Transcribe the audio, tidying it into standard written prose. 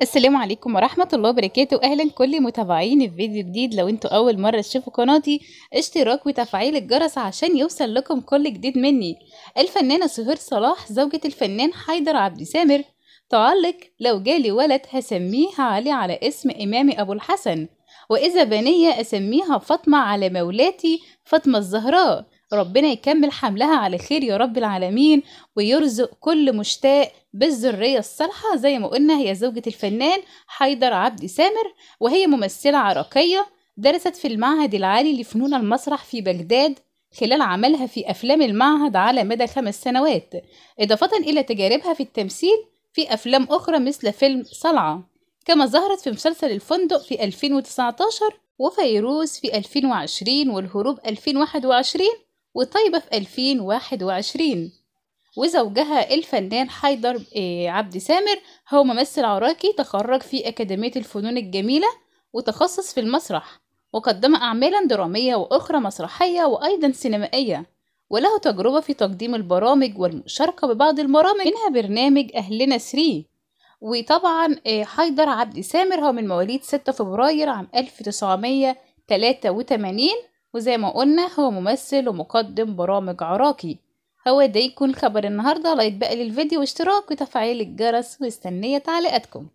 السلام عليكم ورحمة الله وبركاته. أهلا كل متابعين في فيديو جديد. لو انتوا أول مرة تشوفوا قناتي، اشتراك وتفعيل الجرس عشان يوصل لكم كل جديد مني. الفنانة سهير صلاح زوجة الفنان حيدر عبد سامر تعلق: لو جالي ولد هسميه علي على اسم إمامي أبو الحسن، وإذا بنية أسميها فاطمة على مولاتي فاطمة الزهراء. ربنا يكمل حملها على خير يا رب العالمين، ويرزق كل مشتاق بالذرية الصالحة. زي ما قلنا، هي زوجة الفنان حيدر عبد سامر، وهي ممثلة عراقية درست في المعهد العالي لفنون المسرح في بغداد خلال عملها في أفلام المعهد على مدى 5 سنوات، إضافة إلى تجاربها في التمثيل في أفلام أخرى مثل فيلم صلعة. كما ظهرت في مسلسل الفندق في 2019، وفيروز في 2020، والهروب 2021، وطيبة في 2021. وزوجها الفنان حيدر عبد سامر هو ممثل عراقي تخرج في أكاديمية الفنون الجميلة وتخصص في المسرح، وقدم أعمالا درامية وأخرى مسرحية وأيضا سينمائية، وله تجربة في تقديم البرامج والمشاركة ببعض البرامج منها برنامج أهلنا 3. وطبعا حيدر عبد سامر هو من مواليد 6 فبراير عام 1983، وزي ما قلنا هو ممثل ومقدم برامج عراقي. هو ده يكون خبر النهاردة. لايك بقى للفيديو واشتراك وتفعيل الجرس، واستنية تعليقاتكم.